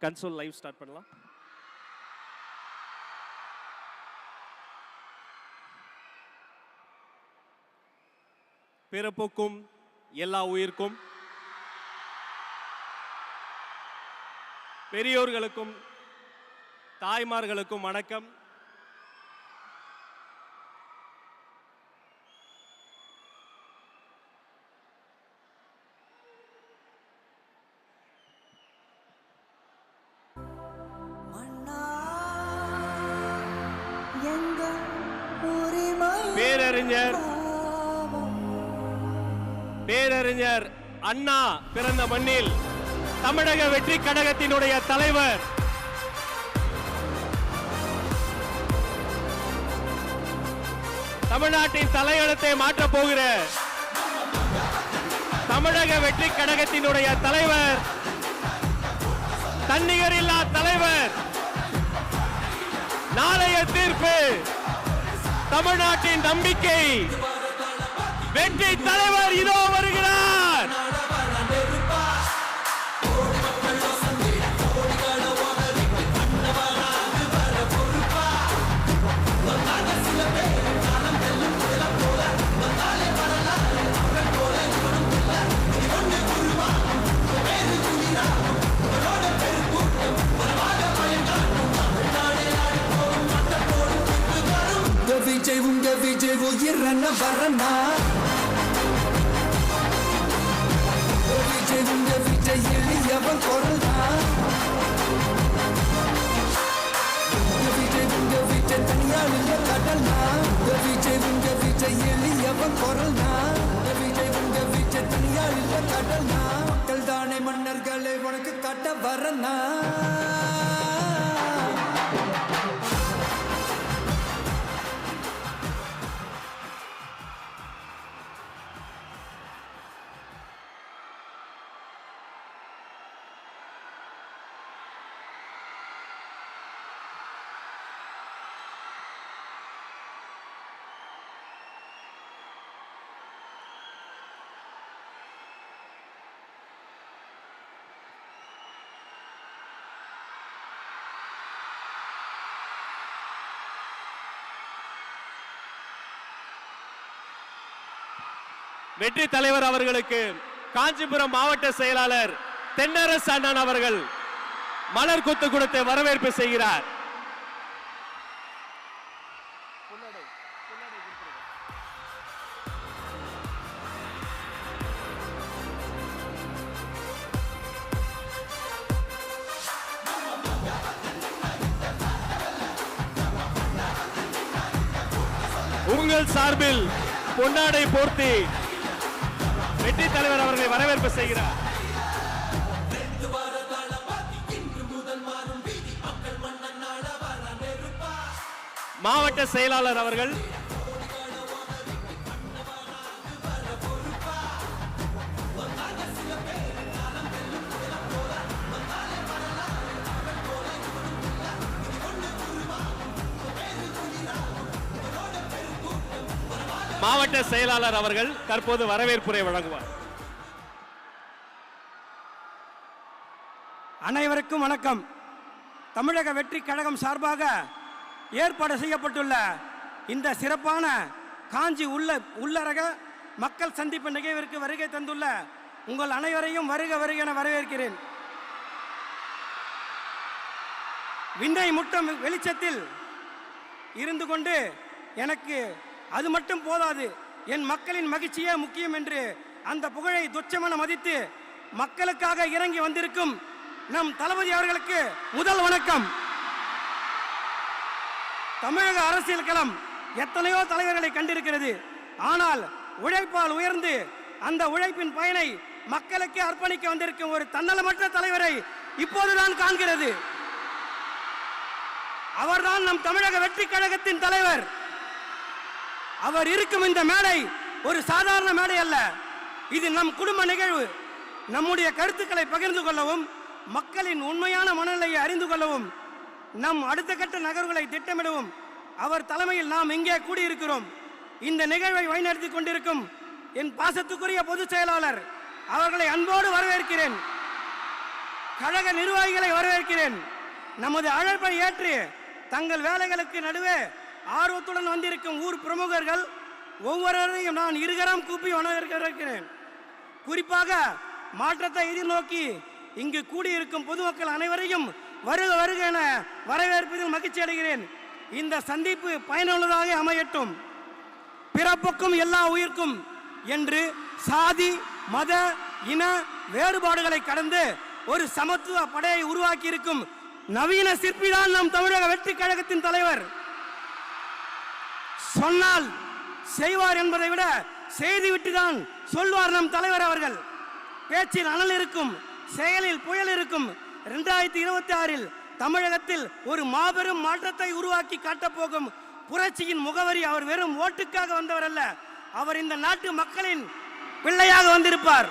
Console live start பண்ணலாம். பிறப்புக்கும் எல்லா உயிர்க்கும், பெரியோர்களுக்கும் தாய்மார்களுக்கும் வணக்கம். பேரறிஞர் அண்ணா பிறந்த மண்ணில் தமிழக வெற்றி கழகத்தினுடைய தலைவர் தமிழ்நாட்டின் தலையெழுத்தை மாற்றப் போகிற தமிழக வெற்றி கழகத்தினுடைய தலைவர், தன்னிகரில்லா தலைவர், நாளைய தீர்ப்பு, தமிழ்நாட்டின் நம்பிக்கை, வெற்றி தலைவர் இதோ வருகிறார். விஜய் உயிரன வரனா, விஜய் எளியவன் குரல்னா, விஜய் தனியாளில் கடல்னா, விஜய் எளியவன் குரல்னா, விஜய் தனியாளில் கடல்னா, மக்கள் தானே மன்னர்களை உனக்கு காட்ட வரனா. வெற்றி தலைவர் அவர்களுக்கு காஞ்சிபுரம் மாவட்ட செயலாளர் தென்னரசு அண்ணன் அவர்கள் மலர் கொத்து கொடுத்து வரவேற்பு செய்கிறார். உங்கள் சார்பில் பொன்னாடை போர்த்தி வெற்றி தலைவர் அவர்களை வரவேற்பு செய்கிறார். மாவட்ட செயலாளர் அவர்கள் மாவட்ட செயலாளர் அவர்கள் தற்போது வரவேற்புரை வழங்குவார். அனைவருக்கும் வணக்கம். தமிழக வெற்றி கழகம் சார்பாக ஏற்பாடு செய்யப்பட்டுள்ள இந்த சிறப்பான காஞ்சி உள்ளரக மக்கள் சந்திப்பு நிகழ்விற்கு வருகை தந்துள்ள உங்கள் அனைவரையும் வருக வருக என வரவேற்கிறேன். விண்ணை முட்டும் வெளிச்சத்தில் இருந்து கொண்டு எனக்கு அது மட்டும் போதாது, என் மக்களின் மகிழ்ச்சியே முக்கியம் என்று அந்த புகழை துச்சமென மதித்து மக்களுக்காக இறங்கி வந்திருக்கும் நம் தளபதி அவர்களுக்கு முதல் வணக்கம். தமிழக அரசியல் களம் எத்தனையோ தலைவர்களை கண்டிருக்கிறது. ஆனால் உழைப்பால் உயர்ந்து அந்த உழைப்பின் பயனை மக்களுக்கு அர்ப்பணிக்க வந்திருக்கும் ஒரு தன்னலமற்ற தலைவரை இப்போதுதான் காண்கிறது. அவர்தான் நம் தமிழக வெற்றி கழகத்தின் தலைவர். அவர் இருக்கும் இந்த மேடை ஒரு சாதாரண மேடை அல்ல. இது நம் குடும்ப நிகழ்வு. நம்முடைய கருத்துக்களை பகிர்ந்து கொள்ளவும், மக்களின் உண்மையான மனநிலையை அறிந்து கொள்ளவும், நம் அடுத்த கட்ட நகர்வுகளை திட்டமிடவும் அவர் தலைமையில் நாம் இங்கே கூடியிருக்கிறோம். இந்த நிகழ்வை வழிநடத்தி கொண்டிருக்கும் என் பாசத்துக்குரிய பொதுச் செயலாளர் அவர்களை அன்போடு வரவேற்கிறேன். கழக நிர்வாகிகளை வரவேற்கிறேன். நமது அழைப்பை ஏற்று தங்கள் வேலைகளுக்கு நடுவே ஆர்வத்துடன் வந்திருக்கும் ஊர் பிரமுகர்கள் ஒவ்வொருவரையும் நான் இருகரம் கூப்பி வரவேற்கிறேன். குறிப்பாக மாற்றத்தை எதிர்நோக்கி இங்கு கூடியிருக்கும் பொதுமக்கள் அனைவரையும் வருக வருக என வரவேற்பதில் மகிழ்ச்சி அடைகிறேன். இந்த சந்திப்பு பயனுள்ளதாக அமையட்டும். பிறப்புக்கும் எல்லா உயிர்க்கும் என்று சாதி மத இன வேறுபாடுகளை கடந்து ஒரு சமத்துவ படையை உருவாக்கி இருக்கும் நவீன சிற்பிதான் நம் தமிழக வெற்றி கழகத்தின் தலைவர். சொன்னால் செய்வார் என்பதை விட செய்துவிட்டுதான் சொல்வார் நம் தலைவர் அவர்கள். பேச்சில் அனல் இருக்கும், செயலில் புயல் இருக்கும். 2026 தமிழகத்தில் ஒரு மாபெரும் மாற்றத்தை உருவாக்கி காட்டப்போகும் புரட்சியின் முகவரி அவர் வெறும் ஓட்டுக்காக வந்தவர் அல்ல, அவர் இந்த நாட்டு மக்களின் பிள்ளையாக வந்திருப்பார்.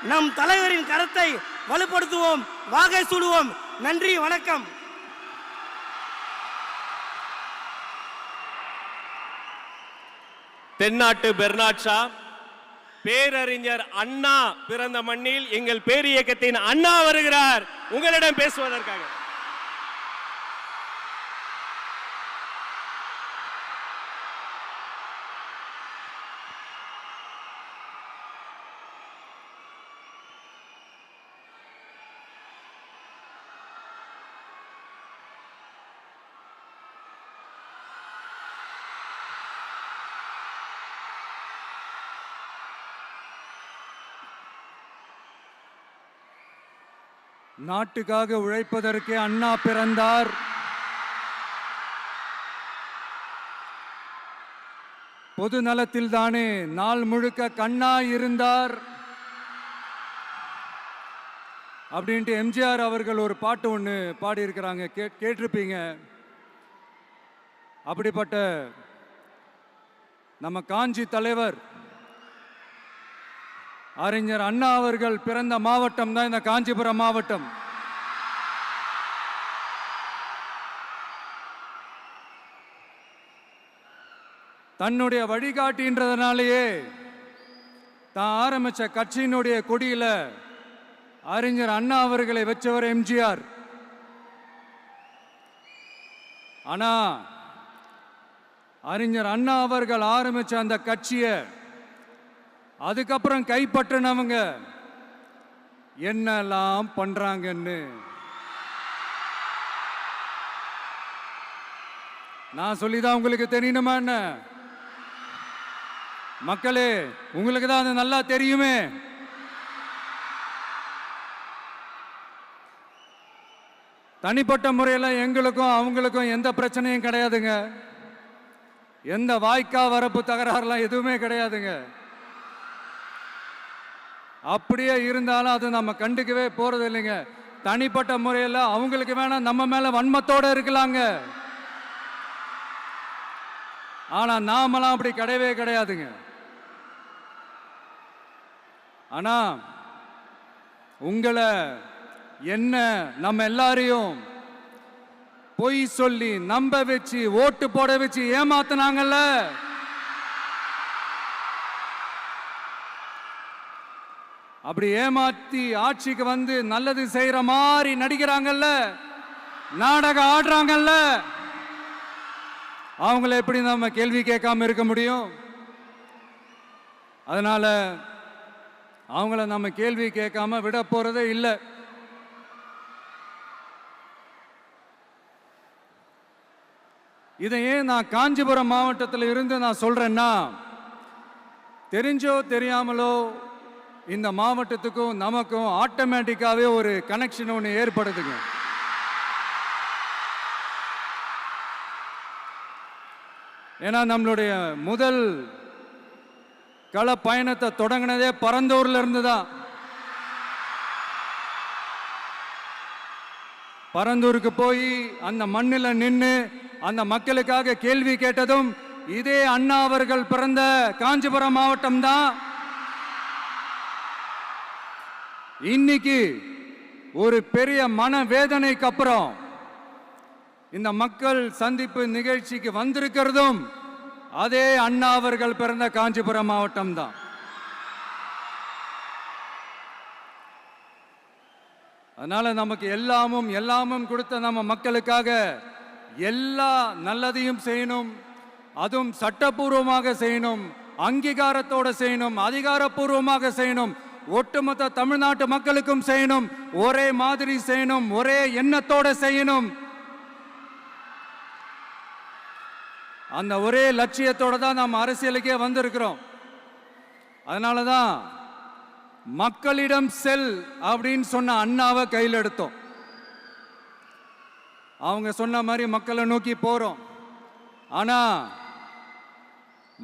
நம் தலைவரின் கருத்தை வலுப்படுத்துவோம், வாகை சூடுவோம். நன்றி, வணக்கம். தென்னாட்டு பெர்னாட் ஷா, பேரறிஞர் அண்ணா பிறந்த மண்ணில் எங்கள் பேரியக்கத்தின் அண்ணா வருகிறார் உங்களிடம் பேசுவதற்காக. நாட்டுக்காக உழைப்பதற்கு அண்ணா பிறந்தார். பொது நலத்தில் தானே நாள் முழுக்க கண்ணா இருந்தார் அப்படின்ட்டு எம்ஜிஆர் அவர்கள் ஒரு பாட்டு ஒன்று பாடியிருக்கிறாங்க, கேட்டிருப்பீங்க. அப்படிப்பட்ட நம்ம காஞ்சி தலைவர் அறிஞர் அண்ணா அவர்கள் பிறந்த மாவட்டம் தான் இந்த காஞ்சிபுரம் மாவட்டம். தன்னுடைய வழிகாட்டின்றதுனாலேயே தான் ஆரம்பிச்ச கட்சியினுடைய கொடியில அறிஞர் அண்ணா அவர்களை வச்சவர் எம்ஜிஆர். ஆனா அறிஞர் அண்ணா அவர்கள் ஆரம்பிச்ச அந்த கட்சியை அதுக்கப்புறம் கைப்பற்றினவங்க என்னெல்லாம் பண்றாங்கன்னு நான் சொல்லிதான் உங்களுக்கு தெரியணுமா என்ன? மக்களே, உங்களுக்கு தான் அது நல்லா தெரியுமே. தனிப்பட்ட முறையில் எங்களுக்கும் அவங்களுக்கும் எந்த பிரச்சனையும் கிடையாதுங்க. எந்த வாய்க்கா வரப்பு தகராறுலாம் எதுவுமே கிடையாதுங்க. அப்படியே இருந்தாலும் அது நம்ம கண்டுக்கவே போறது இல்லைங்க. தனிப்பட்ட முறையில் அவங்களுக்கு வேணா நம்ம மேல வன்மத்தோட இருக்கலாங்க, ஆனா நாமெல்லாம் அப்படி கிடையவே கிடையாதுங்க. ஆனா உங்களை என்ன நம்ம எல்லாரையும் பொய் சொல்லி நம்ப வச்சு ஓட்டு போட வச்சு ஏமாத்தினாங்கல்ல, அப்படி ஏமாத்தி ஆட்சிக்கு வந்து நல்லது செய்யற மாதிரி நடிக்கிறாங்கல்ல, நாடகம் ஆடுறாங்கல்ல, அவங்கள எப்படி நம்ம கேள்வி கேட்காம இருக்க முடியும்? அதனால அவங்கள நம்ம கேள்வி கேட்காம விட போறதே இல்லை. இதை ஏன் நான் காஞ்சிபுரம் மாவட்டத்தில் இருந்து நான் சொல்றேன்னா, தெரிஞ்சோ தெரியாமலோ இந்த மாவட்டத்துக்கும் நமக்கும் ஆட்டோமேட்டிக்காவே ஒரு கனெக்ஷன் ஒன்று ஏற்படுதுங்க. ஏன்னா நம்மளுடைய முதல் கள பயணத்தை தொடங்கினதே பரந்தூர்ல இருந்து தான். பரந்தூருக்கு போய் அந்த மண்ணில் நின்று அந்த மக்களுக்காக கேள்வி கேட்டதும் இதே அண்ணா அவர்கள் பிறந்த காஞ்சிபுரம் மாவட்டம் தான். இன்னைக்கு ஒரு பெரிய மனவேதனைக்கு அப்புறம் இந்த மக்கள் சந்திப்பு நிகழ்ச்சிக்கு வந்திருக்கிறதும் அதே அண்ணா அவர்கள் பிறந்த காஞ்சிபுரம் மாவட்டம் தான். அதனால நமக்கு எல்லாமும் கொடுத்த நம்ம மக்களுக்காக எல்லா நல்லதையும் செய்யணும், அதுவும் சட்டப்பூர்வமாக செய்யணும், அங்கீகாரத்தோட செய்யணும், அதிகாரப்பூர்வமாக செய்யணும், ஒட்டுமொத்த தமிழ்நாட்டு மக்களுக்கும் செய்யணும், ஒரே மாதிரி செய்யணும், ஒரே எண்ணத்தோட செய்யணும். அந்த ஒரே லட்சியத்தோட தான் நாம் அரசியலுக்கே வந்திருக்கிறோம். அதனால தான் மக்களிடம் செல் அப்படின்னு சொன்ன அண்ணாவை கையில் எடுத்தோம். அவங்க சொன்ன மாதிரி மக்களை நோக்கி போறோம். ஆனா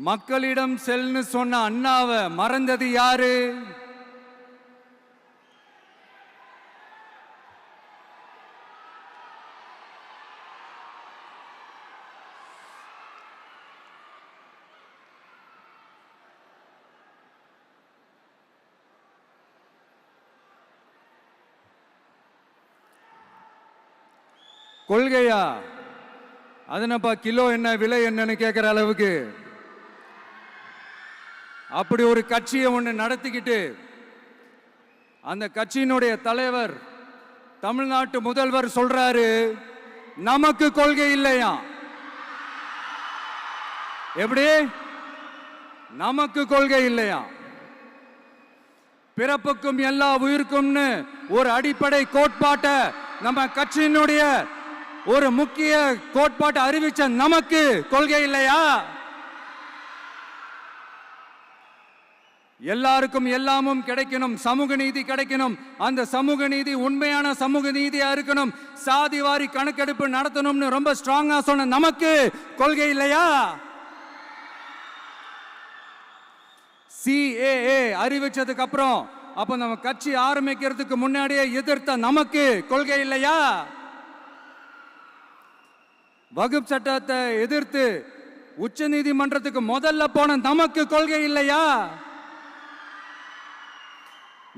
மக்களிடம் செல்னு சொன்ன அண்ணாவை மறந்தது யாரு? கொள்கையா? அதனப்பா கிலோ என்ன விலை என்னன்னு கேட்கிற அளவுக்கு அப்படி ஒரு கட்சியை ஒன்று நடத்திக்கிட்டு அந்த கட்சியினுடைய தலைவர் தமிழ்நாட்டு முதல்வர் சொல்றாரு, நமக்கு கொள்கை இல்லையா? எப்படி நமக்கு கொள்கை இல்லையா? பிறப்புக்கும் எல்லா உயிருக்கும்னு ஒரு அடிப்படை கோட்பாட்டை நம்ம கட்சியினுடைய ஒரு முக்கிய கோட்பாட்டை அறிவிச்ச நமக்கு கொள்கை இல்லையா? எல்லாருக்கும் எல்லாமும் கிடைக்கணும், சமூக நீதி கிடைக்கணும், அந்த சமூக நீதி உண்மையான சமூக நீதியா இருக்கணும், சாதி வாரி கணக்கெடுப்பு நடத்தணும்னு ரொம்ப ஸ்ட்ராங்கா சொன்ன நமக்கு கொள்கை இல்லையா? CAA அறிவிச்சதுக்கு அப்புறம் அப்ப நம்ம கட்சி ஆரம்பிக்கிறதுக்கு முன்னாடியே எதிர்த்த நமக்கு கொள்கை இல்லையா? வகுப்பு சட்டத்தை எதிர்த்து உச்ச நீதிமன்றத்துக்கு முதல்ல போன நமக்கு கொள்கை இல்லையா?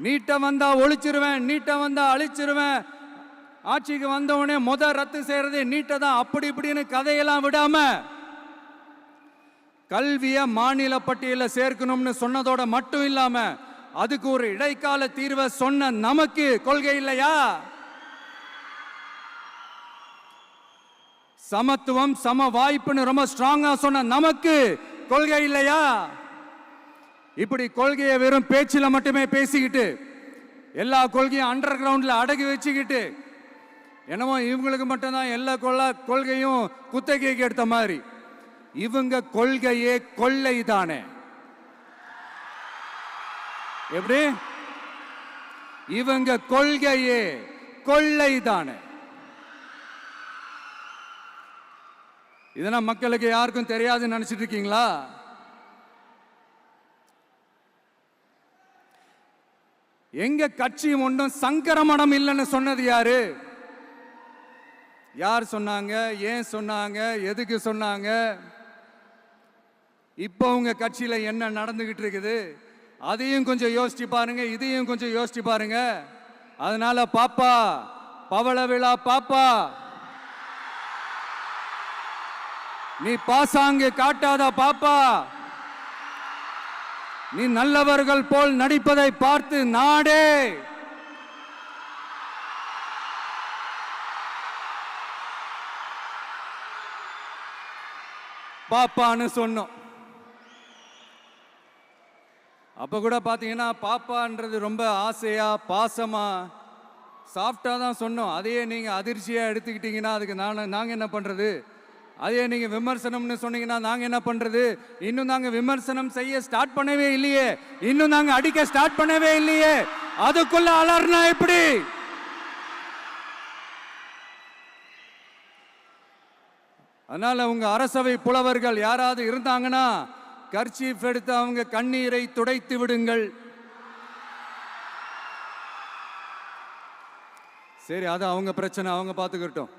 நீட்ட வந்தா ஒழிச்சிருவேன், நீட்ட வந்தா அழிச்சிருவேன், ஆட்சிக்கு வந்தவனே ரத்து செய்யறது நீட்ட தான், அப்படி இப்படின்னு கதையெல்லாம் விடாம கல்விய மாநில பட்டியலில் சேர்க்கணும்னு சொன்னதோட மட்டும் இல்லாம அதுக்கு ஒரு இடைக்கால தீர்வை சொன்ன நமக்கு கொள்கை இல்லையா? சமத்துவம் சம வாய்ப்புன்னு ரொம்ப ஸ்ட்ராங்கா சொன்ன நமக்கு கொள்கை இல்லையா? இப்படி கொள்கையை வெறும் பேச்சில் மட்டுமே பேசிக்கிட்டு எல்லா கொள்கையும் அண்டர் கிரவுண்ட்ல அடக்கி வச்சுக்கிட்டு என்னமோ இவங்களுக்கு மட்டும்தான் எல்லா கொள்கையும் குத்தகைக்கு எடுத்த மாதிரி, இவங்க கொள்கையே கொள்ளை தானே. எப்படி இவங்க கொள்கையே கொள்ளை தானே. இதெல்லாம் மக்களுக்கு யாருக்கும் தெரியாதுன்னு நினைச்சிட்டு இருக்கீங்களா? எங்க கட்சி ஒன்றும் சங்கரமணம் இல்லைன்னு சொன்னது யாரு? யார் சொன்னாங்க? ஏன் சொன்னாங்க? எதுக்கு சொன்னாங்க? இப்போ உங்க கட்சியில என்ன நடந்துகிட்டு இருக்குது அதையும் கொஞ்சம் யோசிச்சு பாருங்க, இதையும் கொஞ்சம் யோசிச்சு பாருங்க. அதனால பாப்பா, பவள விழா பாப்பா, நீ பாசாங்கு காட்டாத பாப்பா, நீ நல்லவர்கள் போல் நடிப்பதை பார்த்து நாடே பாப்பான்னு சொன்னோம். அப்ப கூட பாத்தீங்கன்னா பாப்பான்றது ரொம்ப ஆசையா பாசமா சாஃப்டா தான் சொன்னோம். அதையே நீங்க அதிர்ச்சியா எடுத்துக்கிட்டீங்கன்னா அதுக்கு நாங்க என்ன பண்றது? அதே நீங்க விமர்சனம்னு சொன்னீங்கன்னா நாங்க என்ன பண்றது? இன்னும் நாங்க விமர்சனம் செய்ய ஸ்டார்ட் பண்ணவே இல்லையே, இன்னும் நாங்க அடிக்க ஸ்டார்ட் பண்ணவே இல்லையே, அதுக்குள்ள அலர்னா எப்படி? அதனால உங்க அரசவை புலவர்கள் யாராவது இருந்தாங்கன்னா கர்ச்சீஃப் எடுத்து அவங்க கண்ணீரை துடைத்து விடுங்கள். சரி, அது அவங்க பிரச்சனை, அவங்க பார்த்துக்கிட்டோம்.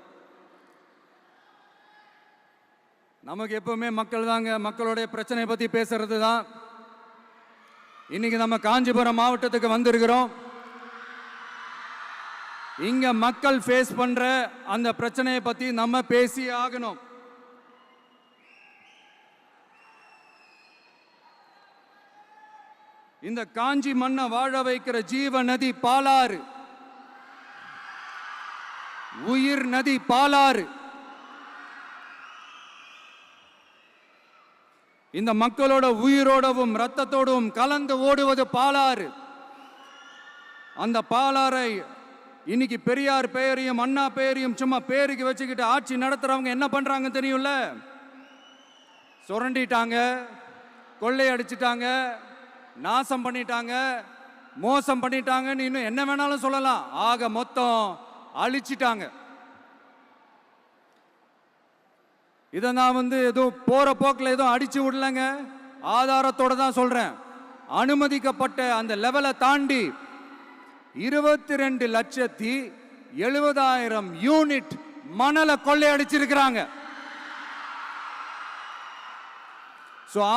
நமக்கு எப்பவுமே மக்கள் தாங்க, மக்களுடைய பிரச்சனை பத்தி பேசுறது தான். இன்னைக்கு நம்ம காஞ்சிபுரம் மாவட்டத்துக்கு வந்திருக்கிறோம். இங்க மக்கள் ஃபேஸ் பண்ற அந்த பிரச்சனையை பத்தி நம்ம பேசி ஆகணும். இந்த காஞ்சி மண்ணை வாழ வைக்கிற ஜீவ நதி பாலாறு. உயிர் நதி பாலாறு. இந்த மக்களோட உயிரோடவும் ரத்தத்தோடும் கலந்து ஓடுவது பாலாறு. அந்த பாலாறை இன்னைக்கு பெரியார் பெயரையும் அண்ணா பெயரையும் சும்மா பேருக்கு வச்சுக்கிட்டு ஆட்சி நடத்துறவங்க என்ன பண்றாங்க தெரியும்ல? சுரண்டிட்டாங்க, கொள்ளையடிச்சிட்டாங்க, நாசம் பண்ணிட்டாங்க, மோசம் பண்ணிட்டாங்கன்னு இன்னும் என்ன வேணாலும் சொல்லலாம். ஆக மொத்தம் அழிச்சிட்டாங்க. இதை நான் ஏதோ போற போக்கில் ஏதோ அடிச்சு விடலங்க, ஆதாரத்தோட தான் சொல்றேன். அனுமதிக்கப்பட்ட அந்த லெவலை தாண்டி 22,70,000 யூனிட் மணலை கொள்ளையடிச்சிருக்கிறாங்க.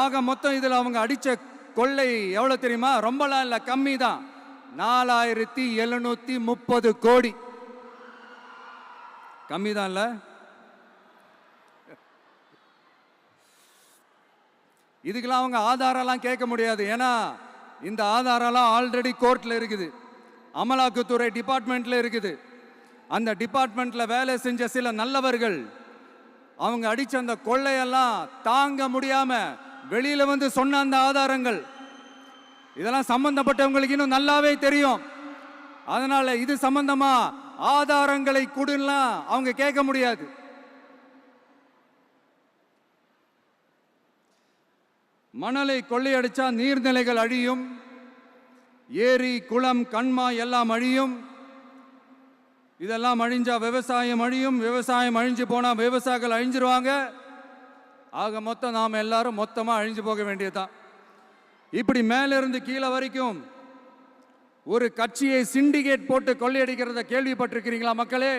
ஆக மொத்தம் இதில் அவங்க அடிச்ச கொள்ளை எவ்வளவு தெரியுமா? ரொம்பலாம் இல்லை, கம்மி தான். 4,730 கோடி. கம்மி தான் இல்ல? இதுக்கெல்லாம் அவங்க ஆதாரம்லாம் கேட்க முடியாது. ஏன்னா இந்த ஆதாரம்லாம் ஆல்ரெடி கோர்ட்ல இருக்குது, அமலாக்கத்துறை டிபார்ட்மெண்ட்ல இருக்குது. அந்த டிபார்ட்மெண்ட்ல வேலை செஞ்ச சில நல்லவர்கள் அவங்க அடிச்ச அந்த கொள்ளையெல்லாம் தாங்க முடியாம வெளியில சொன்ன அந்த ஆதாரங்கள் இதெல்லாம் சம்பந்தப்பட்டவங்களுக்கு இன்னும் நல்லாவே தெரியும். அதனால இது சம்பந்தமா ஆதாரங்களை கொடுலாம் அவங்க கேட்க முடியாது. மணலை கொள்ளையடிச்சா நீர்நிலைகள் அழியும், ஏரி குளம் கண்மாய் எல்லாம் அழியும். இதெல்லாம் அழிஞ்சா விவசாயம் அழியும், விவசாயம் அழிஞ்சு போனா விவசாயிகள் அழிஞ்சிருவாங்க. ஆக மொத்தம் நாம் எல்லாரும் மொத்தமா அழிஞ்சு போக வேண்டியதுதான். இப்படி மேலிருந்து கீழே வரைக்கும் ஒரு கட்சியை சிண்டிகேட் போட்டு கொள்ளையடிக்கிறத கேள்விப்பட்டிருக்கிறீங்களா மக்களே?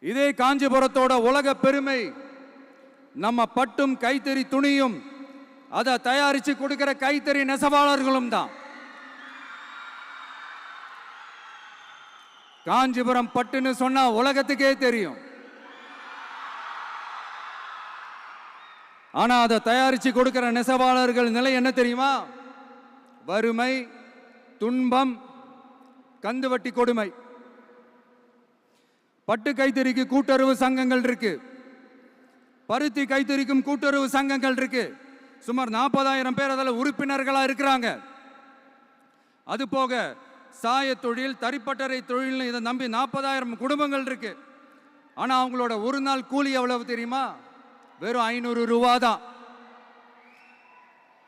இதே காஞ்சிபுரத்தோட உலக பெருமை நம்ம பட்டும் கைத்தறி துணியும் அதை தயாரிச்சு கொடுக்கிற கைத்தறி நெசவாளர்களும் தான். காஞ்சிபுரம் பட்டுன்னு சொன்னா உலகத்துக்கே தெரியும். ஆனா அதை தயாரிச்சு கொடுக்கிற நெசவாளர்கள் நிலை என்ன தெரியுமா? வறுமை, துன்பம், கந்துவட்டி கொடுமை. பட்டு கைத்தறிக்கு கூட்டுறவு சங்கங்கள் இருக்கு, பருத்தி கைத்தறிக்கும் கூட்டுறவு சங்கங்கள் இருக்கு. சுமார் 40,000 பேர் அதில் உறுப்பினர்களா இருக்கிறாங்க. அது போக சாய தொழில், தறிப்பட்டறை தொழில் இதை நம்பி 40,000 குடும்பங்கள் இருக்கு. ஆனா அவங்களோட ஒரு நாள் கூலி எவ்வளவு தெரியுமா? வெறும் 500 ரூபா தான்.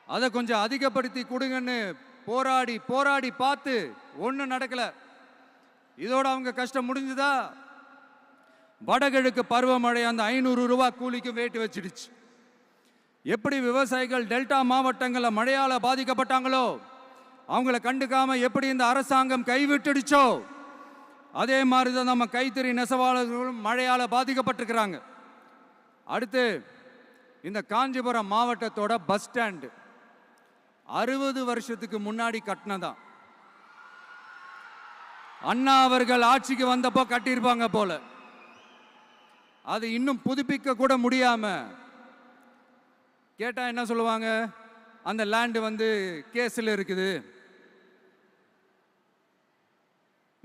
அதை கொஞ்சம் அதிகப்படுத்தி கொடுங்கன்னு போராடி போராடி பார்த்து ஒன்றும் நடக்கல. இதோட அவங்க கஷ்டம் முடிஞ்சுதா? வடகிழக்கு பருவமழை அந்த 500 ரூபா கூலிக்கு வேட்டு வச்சிடுச்சு. எப்படி விவசாயிகள் டெல்டா மாவட்டங்களில் மழையால பாதிக்கப்பட்டாங்களோ, அவங்கள கண்டுக்காம எப்படி இந்த அரசாங்கம் கைவிட்டுடுச்சோ, அதே மாதிரி தான் நம்ம கைத்தறி நெசவாளர்களும் மழையால பாதிக்கப்பட்டிருக்கிறாங்க. அடுத்து இந்த காஞ்சிபுரம் மாவட்டத்தோட பஸ் ஸ்டாண்டு 60 வருஷத்துக்கு முன்னாடி கட்டினதான். அண்ணா அவர்கள் ஆட்சிக்கு வந்தப்போ கட்டியிருப்பாங்க போல. அது இன்னும் புதுப்பிக்க கூட முடியாம கேட்டா என்ன சொல்லுவாங்க? அந்த லேண்டு கேஸ்ல இருக்குது.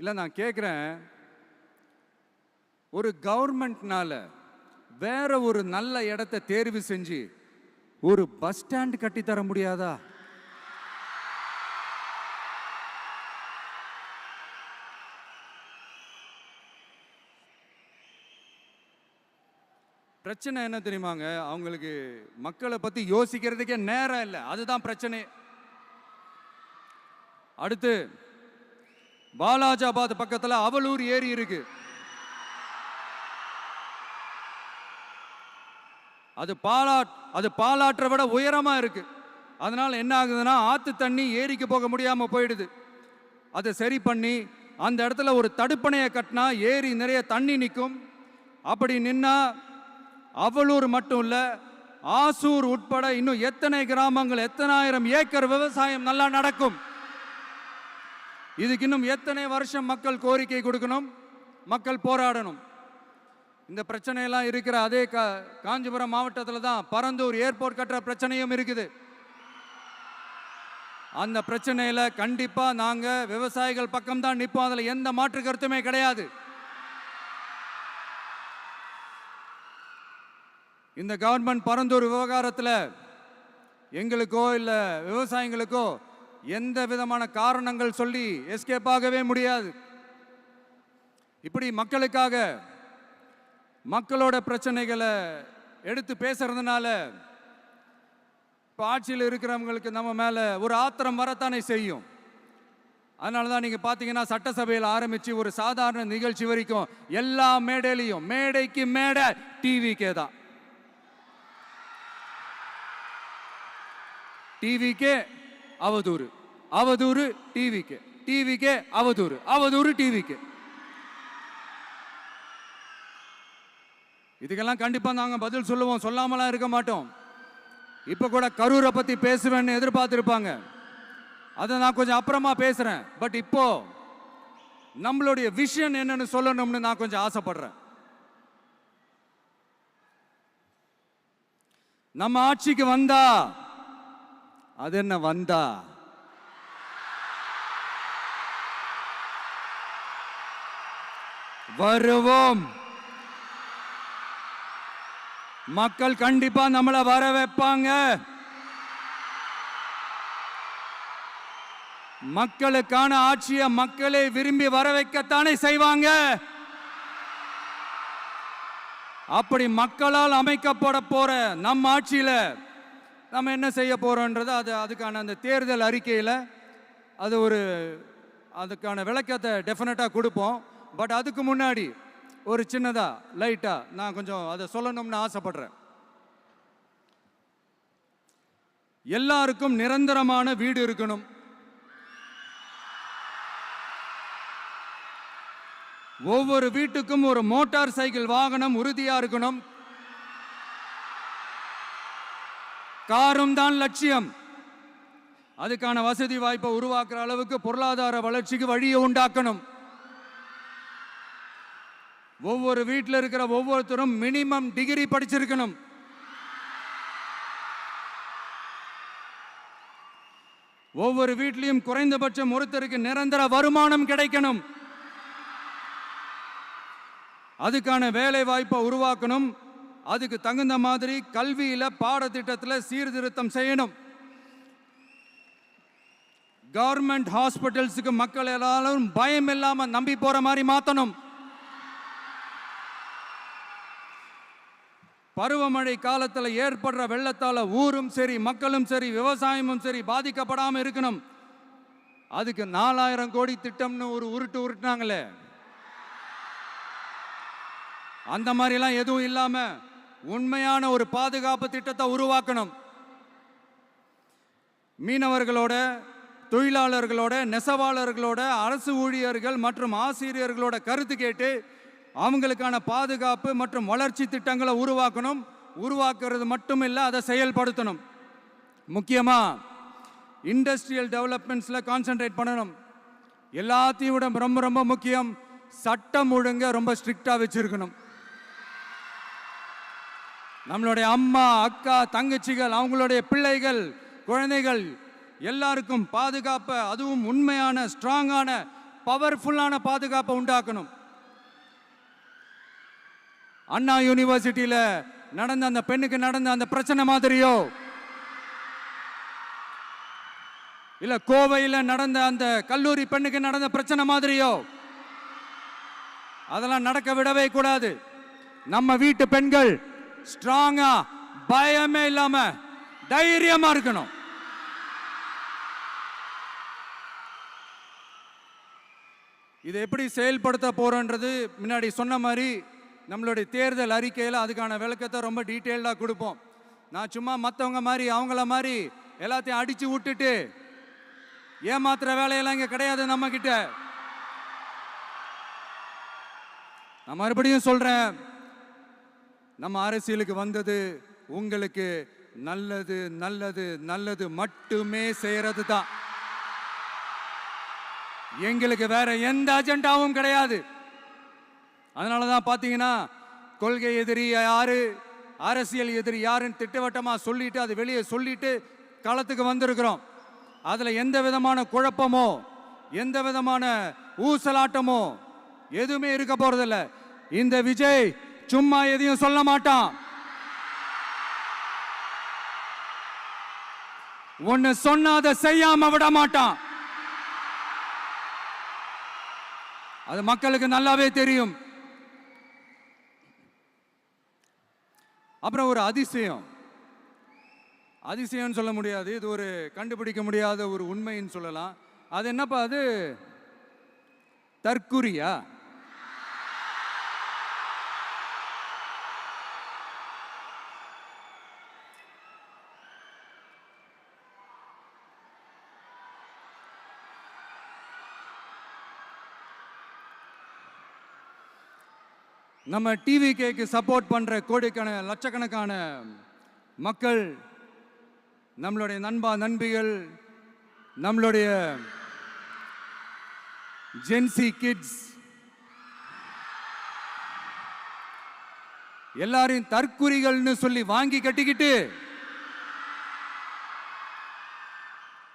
இல்ல நான் கேட்கிறேன், ஒரு கவர்மெண்ட்னால வேற ஒரு நல்ல இடத்தை தேர்வு செஞ்சு ஒரு பஸ் ஸ்டாண்ட் கட்டி தர முடியாதா? பிரச்சனை என்ன தெரியுமாங்க? அவங்களுக்கு மக்களை பத்தி யோசிக்கிறதுக்கே நேரம் இல்லை, அதுதான் பிரச்சனை. அடுத்து பாலாஜாபாத் பக்கத்துல அவலூர் ஏரி இருக்கு. அது பாலாற்றை விட உயரமா இருக்கு. அதனால என்ன ஆகுதுன்னா, ஆத்து தண்ணி ஏரிக்கு போக முடியாம போயிடுது. அதை சரி பண்ணி அந்த இடத்துல ஒரு தடுப்பணையை கட்டினா ஏரி நிறைய தண்ணி நிற்கும். அப்படி நின்னா அவலூர் மட்டும் இல்ல, ஆசூர் உட்பட இன்னும் எத்தனை கிராமங்கள், எத்தனை ஆயிரம் ஏக்கர் விவசாயம் நல்லா நடக்கும். இதுக்கு இன்னும் எத்தனை வருஷம் மக்கள் கோரிக்கை கொடுக்கணும், மக்கள் போராடணும். இந்த பிரச்சனையெல்லாம் இருக்கிற அதே காஞ்சிபுரம் மாவட்டத்தில் தான் பரந்தூர் ஏர்போர்ட் கட்டுற பிரச்சனையும் இருக்குது. அந்த பிரச்சனையில கண்டிப்பா நாங்க விவசாயிகள் பக்கம் தான் நிற்போம். அதுல எந்த மாற்று கருத்துமே கிடையாது. இந்த கவர்மெண்ட் பரந்தூர் விவகாரத்தில் எங்களுக்கோ இல்ல விவசாயிகளுக்கோ எந்த விதமான காரணங்கள் சொல்லி எஸ்கேப் ஆகவே முடியாது. இப்படி மக்களுக்காக மக்களோட பிரச்சனைகளை எடுத்து பேசுறதுனால இப்போ ஆட்சியில் இருக்கிறவங்களுக்கு நம்ம மேலே ஒரு ஆத்திரம் வரத்தானே செய்யும். அதனால தான் நீங்கள் பார்த்தீங்கன்னா சட்டசபையில் ஆரம்பித்து ஒரு சாதாரண நிகழ்ச்சி வரைக்கும் எல்லா மேடையிலையும் மேடைக்கு மேடை டிவிக்கே தான். டிவிக்கே அவதூறு, அவதூறு டிவிக்கு, டிவிக்கே அவதூறு, அவதூறு டிவிக்கு. இதுக்கெல்லாம் கண்டிப்பாக நாங்கள் பதில் சொல்லுவோம், சொல்லாமலாம் இருக்க மாட்டோம். இப்போ கூட கரூரை பற்றி பேசுவேன்னு எதிர்பார்த்துருப்பாங்க. அதை நான் கொஞ்சம் அப்புறமா பேசுகிறேன். பட் இப்போ நம்மளுடைய விஷன் என்னன்னு சொல்லணும்னு நான் கொஞ்சம் ஆசைப்படுறேன். நம்ம ஆட்சிக்கு வந்தா அது என்ன வந்தா வருவோம். மக்கள் கண்டிப்பா நம்மளை வர வைப்பாங்க. மக்களுக்கான ஆட்சியை மக்களே விரும்பி வர வைக்கத்தானே செய்வாங்க. அப்படி மக்களால் அமைக்கப்பட போற நம்ம ஆட்சியில நம்ம என்ன செய்ய போறோம்ன்றது அதுக்கான அந்த தேர்தல் அறிக்கையில் அதுக்கான விளக்கத்தை டெஃபினட்டா கொடுப்போம். பட் அதுக்கு முன்னாடி ஒரு சின்னதா லைட்டா நான் கொஞ்சம் அதை சொல்லணும்னு ஆசைப்படுறேன். எல்லாருக்கும் நிரந்தரமான வீடு இருக்கணும். ஒவ்வொரு வீட்டுக்கும் ஒரு மோட்டார் சைக்கிள் வாகனம் உறுதியா இருக்கணும். காரும் தான் லட்சியம். அதுக்கான வசதி வாய்ப்பை உருவாக்குற அளவுக்கு பொருளாதார வளர்ச்சிக்கு வழியை உண்டாக்கணும். ஒவ்வொரு வீட்டில் இருக்கிற ஒவ்வொருத்தரும் மினிமம் டிகிரி படிச்சிருக்கணும். ஒவ்வொரு வீட்லையும் குறைந்தபட்சம் ஒருத்தருக்கு நிரந்தர வருமானம் கிடைக்கணும். அதுக்கான வேலை வாய்ப்பை உருவாக்கணும். அதுக்கு தகுந்த மாதிரி கல்வியில பாடத்திட்டத்தில் சீர்திருத்தம் செய்யணும். கவர்மெண்ட் ஹாஸ்பிட்டல்ஸுக்கு மக்கள் எல்லாரும் பயம் இல்லாம நம்பி போற மாதிரி மாத்தணும். பருவமழை காலத்தில் ஏற்படுற வெள்ளத்தால ஊரும் சரி மக்களும் சரி விவசாயமும் சரி பாதிக்கப்படாம இருக்கணும். அதுக்கு 4000 கோடி திட்டம்னு ஒரு உருட்டுனாங்களே, அந்த மாதிரிலாம் எதுவும் இல்லாம உண்மையான ஒரு பாதுகாப்பு திட்டத்தை உருவாக்கணும். மீனவர்களோட, தொழிலாளர்களோட, நெசவாளர்களோட, அரசு ஊழியர்கள் மற்றும் ஆசிரியர்களோட கருத்து கேட்டு அவங்களுக்கான பாதுகாப்பு மற்றும் வளர்ச்சி திட்டங்களை உருவாக்கணும். உருவாக்குறது மட்டும் இல்லை, அதை செயல்படுத்தணும். முக்கியமாக இண்டஸ்ட்ரியல் டெவலப்மெண்ட்ஸில் கான்சென்ட்ரேட் பண்ணணும். எல்லாத்தையும் விட ரொம்ப ரொம்ப முக்கியம், சட்டம் ஒழுங்க ரொம்ப ஸ்ட்ரிக்டாக வச்சிருக்கணும். நம்மளுடைய அம்மா, அக்கா, தங்கச்சிகள், அவங்களுடைய பிள்ளைகள், குழந்தைகள் எல்லாருக்கும் பாதுகாப்பை, அதுவும் உண்மையான ஸ்ட்ராங்கான பவர்ஃபுல்லான பாதுகாப்பை உண்டாக்கணும். அண்ணா யூனிவர்சிட்டியில நடந்த அந்த பெண்ணுக்கு நடந்த அந்த பிரச்சனை மாதிரியோ, இல்ல கோவையில் நடந்த அந்த கல்லூரி பெண்ணுக்கு நடந்த பிரச்சனை மாதிரியோ அதெல்லாம் நடக்க விடவே கூடாது. நம்ம வீட்டு பெண்கள் ஸ்ட்ராங்கா, பயமே இல்லாம தைரியமா இருக்கணும். இதை எப்படி செயல்படுத்த போறோன்றது முன்னாடி சொன்ன மாதிரி நம்மளுடைய தேர்தல் அறிக்கையில் அதுக்கான விளக்கத்தை ரொம்ப டீட்டெயில்டாக கொடுப்போம். நான் சும்மா மற்றவங்க மாதிரி அவங்கள மாதிரி எல்லாத்தையும் அடிச்சு விட்டுட்டு ஏமாத்துற வேலையெல்லாம் இங்கே கிடையாது நம்ம கிட்ட. நான் மறுபடியும் சொல்றேன், நம்ம அரசியலுக்கு வந்தது உங்களுக்கு நல்லது நல்லது நல்லது மட்டுமே செய்யறது தான். எங்களுக்கு வேற எந்த அஜெண்டாவும் கிடையாது. அதனால தான் பார்த்தீங்கன்னா கொள்கை எதிரி யாரு, அரசியல் எதிரி யாருன்னு திட்டவட்டமாக சொல்லிட்டு அது வெளியே சொல்லிட்டு களத்துக்கு வந்திருக்கிறோம். அதுல எந்த விதமான குழப்பமோ எந்த விதமான ஊசலாட்டமோ எதுவுமே இருக்க போறதில்ல. இந்த விஜய் சும்மா எதையும் சொல்ல மாட்டான். ஒன்னு சொன்னா அதை செய்யாம விட மாட்டான். அது மக்களுக்கு நல்லாவே தெரியும். அப்புறம் ஒரு அதிசயம் சொல்ல முடியாது, இது ஒரு கண்டுபிடிக்க முடியாத ஒரு உண்மைன்னு சொல்லலாம். அது என்னப்பா அது? தற்குறியா? நம்ம டிவிகேக்கு சப்போர்ட் பண்ற கோடிக்கணக்கான லட்சக்கணக்கான மக்கள், நம்மளுடைய நண்பிகள், நம்மளுடைய ஜென்சி கிட்ஸ் எல்லாரையும் தற்குறிகள்னு சொல்லி வாங்கி கட்டிக்கிட்டு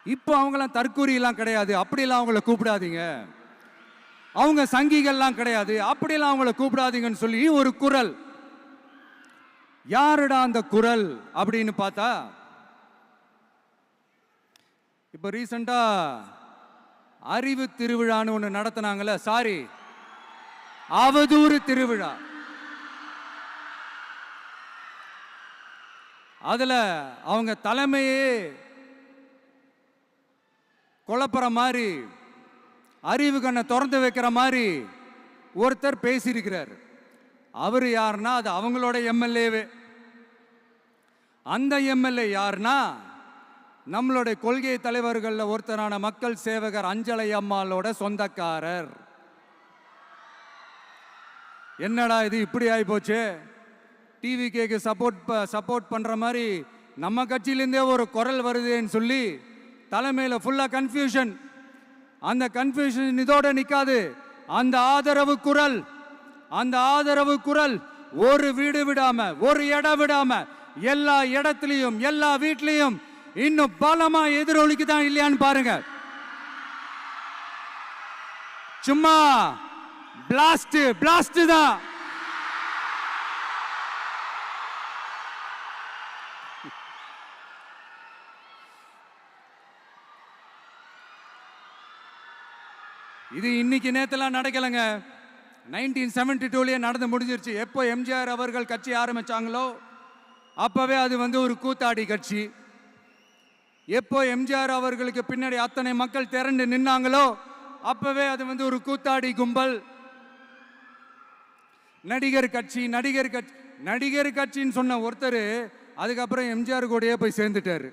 இப்போ அவங்களாம் தற்குறியெல்லாம் கிடையாது, அப்படிலாம் அவங்கள கூப்பிடாதீங்க, அவங்க சங்கிகள்லாம் கிடையாது, அப்படிலாம் அவங்கள கூப்பிடாதீங்கன்னு சொல்லி ஒரு குரல். யாருடா அந்த குரல் அப்படின்னு பார்த்தா, இப்ப ரீசெண்டா அறிவு திருவிழான்னு ஒன்று நடத்தினாங்கல்ல, சாரி அவதூறு திருவிழா. அதுல அவங்க தலைமையே குழப்பற மாதிரி, அறிவு கண்ணை திறந்து வைக்கிற மாதிரி ஒருத்தர் பேசியிருக்கிறார். அவர் யாருன்னா அது அவங்களோட எம்எல்ஏவே. அந்த எம்எல்ஏ யாருன்னா நம்மளுடைய கொள்கை தலைவர்கள் ஒருத்தரான மக்கள் சேவகர் அஞ்சலை அம்மாளோட சொந்தக்காரர். என்னடா இது இப்படி ஆகி போச்சு? டிவிகேக்கு சப்போர்ட் பண்ற மாதிரி நம்ம கட்சியிலேருந்தே ஒரு குரல் வருதுன்னு சொல்லி தலைமையில் ஃபுல்லா கன்ஃபியூஷன். அந்த கன்ஃபியூஷன் இதோட நிக்காது. அந்த ஆதரவு குரல் ஒரு வீடு விடாம, ஒரு இடம் விடாம, எல்லா இடத்துலயும் எல்லா வீட்லயும் இன்னும் பலமா எதிரொலிக்கு தான் இல்லையான்னு பாருங்க. சும்மா பிளாஸ்ட் தான். இது இன்னைக்கு நேத்தெல்லாம் நடக்கலைங்க. 1972லயே நடந்து முடிஞ்சிருச்சு. எப்போ எம்ஜிஆர் அவர்கள் கட்சி ஆரம்பிச்சாங்களோ அப்பவே அது ஒரு கூத்தாடி கட்சி. எப்போ எம்ஜிஆர் அவர்களுக்கு பின்னாடி அத்தனை மக்கள் திரண்டு நின்னாங்களோ அப்பவே அது ஒரு கூத்தாடி கும்பல். நடிகர் கட்சின்னு சொன்ன ஒருத்தர் அதுக்கப்புறம் எம்ஜிஆர் கூடயே போய் சேர்ந்துட்டாரு.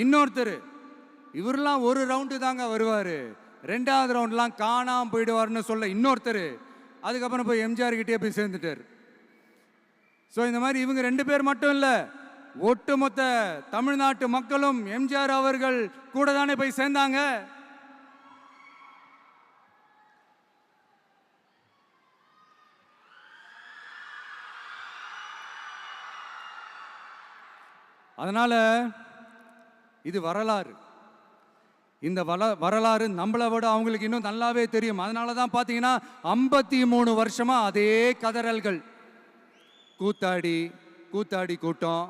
இன்னொருத்தர் இவரெல்லாம் ஒரு ரவுண்டு தாங்க வருவாரு, ரெண்டாவது ரவுண்ட்லாம் காணாம போயிடுவார்னு சொல்ல இன்னொருத்தர் அதுக்கப்புறம் போய் எம்ஜிஆர் கிட்டே போய் சேர்ந்துட்டார். ஸோ இந்த மாதிரி இவங்க ரெண்டு பேர் மட்டும் இல்லை, ஒட்டுமொத்த தமிழ்நாட்டு மக்களும் எம்ஜிஆர் அவர்கள் கூட தானே போய் சேர்ந்தாங்க. அதனால இது வரலாறு. இந்த வரலாறு நம்மளை விட அவங்களுக்கு இன்னும் நல்லாவே தெரியும். அதனால தான் பார்த்தீங்கன்னா 53 வருஷமா அதே கதறல்கள். கூத்தாடி கூட்டம்,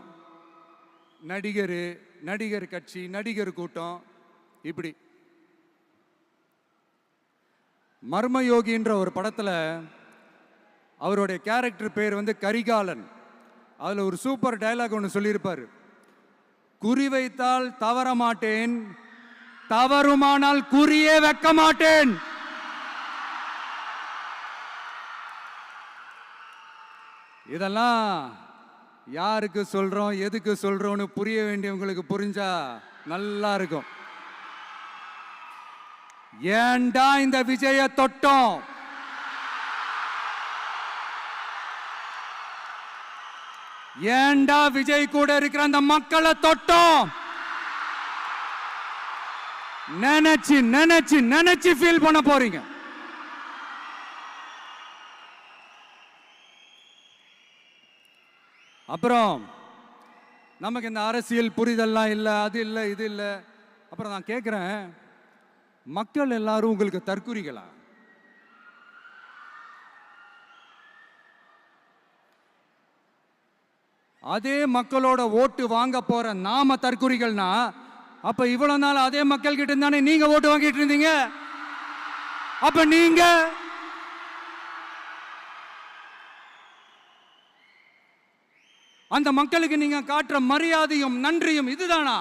நடிகர் கட்சி, நடிகர் கூட்டம், இப்படி. மர்மயோகின்ற ஒரு படத்தில் அவருடைய கேரக்டர் பேர் கரிகாலன். அதில் ஒரு சூப்பர் டயலாக் ஒன்று சொல்லியிருப்பார். குறி வைத்தால் தவற மாட்டேன், தவறுமானால் குறியே வைக்க மாட்டேன். இதெல்லாம் யாருக்கு சொல்றோம், எதுக்கு சொல்றோம்னு புரிய வேண்டியவங்களுக்கு புரிஞ்சா நல்லா இருக்கும். ஏண்டா இந்த விஜய தொட்டோம்? ஏண்டா விஜய் கூட இருக்கிற அந்த மக்களை தொட்டோம்? நினைச்சு ஃபீல் பண்ண போறீங்க. அப்புறம் நமக்கு இந்த அரசியல் புரிதல்லாம் இல்லை, அது இல்லை, இது இல்லை. அப்புறம் நான் கேட்குறேன், மக்கள் எல்லாரும் உங்களுக்கு தற்குறிகளா? அதே மக்களோட ஓட்டு வாங்க போற நாம தற்குறிகள்னா, அப்ப இவ்வளவு நாள் அதே மக்கள் கிட்ட இருந்தானே நீங்க ஓட்டு வாங்கிட்டு இருந்தீங்க. அப்ப நீங்க அந்த மக்களுக்கு நீங்க காட்டுற மரியாதையும் நன்றியும் இதுதானா?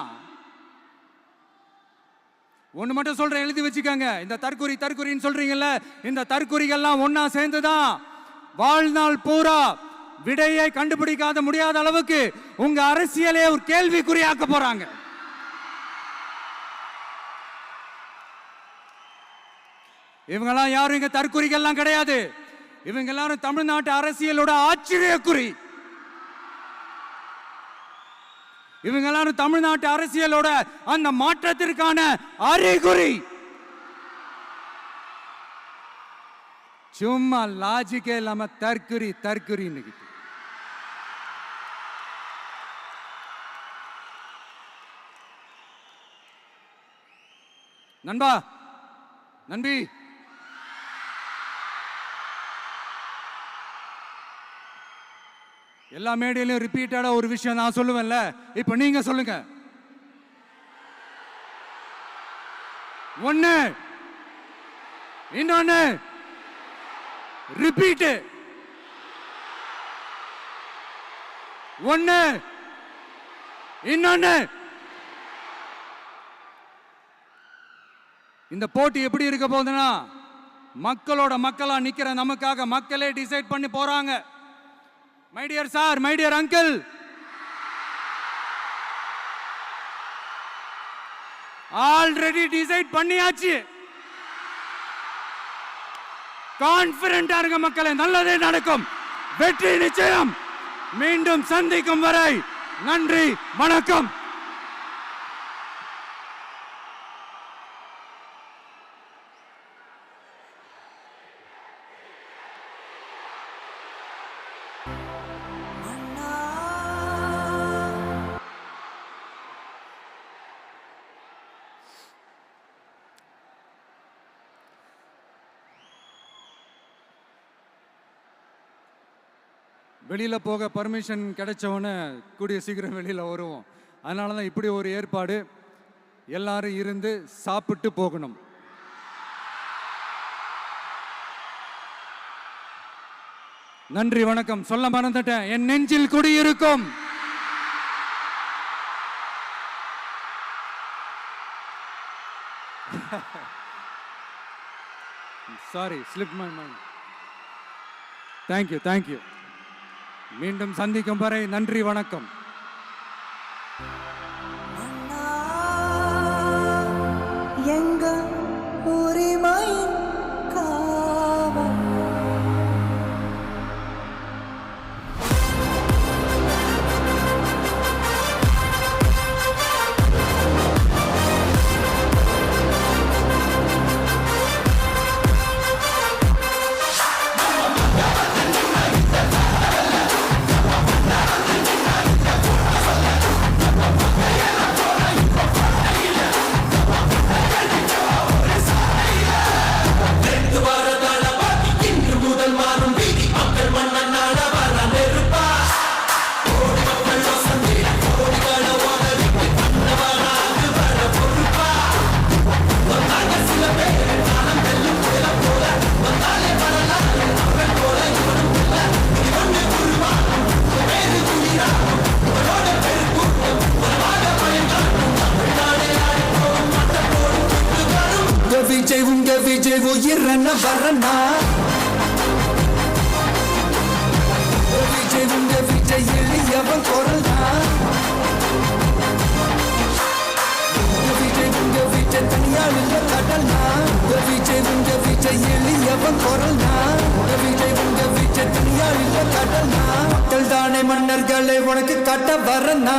ஒண்ணு மட்டும் சொல்றேன், எழுதி வச்சுக்கோங்க. இந்த தற்குறின்னு சொல்றீங்கல்ல, இந்த தற்குறிகள்லாம் ஒன்னா சேர்ந்துதான் வாழ்நாள் பூரா விடையை கண்டுபிடிக்காத முடியாத அளவுக்கு உங்க அரசியலே ஒரு கேள்விக்குறியாக்க போறாங்க. இவங்கெல்லாம் யாரும் இங்க தற்குறிகள்லாம் கிடையாது. இவங்க எல்லாரும் தமிழ்நாட்டு அரசியலோட ஆச்சரியக்குறி. இவங்க எல்லாரும் தமிழ்நாட்டு அரசியலோட அந்த மாற்றத்திற்கான அறிகுறி. சும்மா லாஜிக்கே இல்லாம தற்குறி. நண்பா, நண்பி, எல்லா மேடையிலும் ரிப்பீட்டடா ஒரு விஷயம் நான் சொல்லுவேன்ல, இப்ப நீங்க சொல்லுங்க. ஒண்ணு, இன்னொன்னு, ரிப்பீட். ஒண்ணு, இன்னொன்னு. இந்த போட்டி எப்படி இருக்க போகுதுன்னா, மக்களோட மக்களா நிக்கிற நமக்காக மக்களே டிசைட் பண்ணி போறாங்க. My dear sir, my dear uncle, already decide பண்ணியாச்சு. கான்பிடென்டா இருக்க மக்களே, நல்லதே நடக்கும், வெற்றி நிச்சயம். மீண்டும் சந்திக்கும் வரை நன்றி, வணக்கம். வெளியில போக பர்மிஷன் கிடைச்சவொன்னே கூடிய சீக்கிரம் வெளியில வருவோம். அதனால தான் இப்படி ஒரு ஏற்பாடு. எல்லாரும் இருந்து சாப்பிட்டு போகணும். நன்றி, வணக்கம். சொல்ல மறந்துட்டேன், என் நெஞ்சில் குடியிருக்கும் sorry, slip my mind. Thank you. மீண்டும் சந்திக்கும் வரை நன்றி, வணக்கம். எங்க உரிமை காவல் விஜய் உயிரன வரனா, விஜய் எளியவன் குரல்னா, விஜய் தனியால் இல்ல கடல்னா, விஜய் எளியவன் குரல்னா, விஜய் தனியால் இல்ல கடல்னா. மக்கள் தானே மன்னர்களை உனக்கு காட்ட வரனா.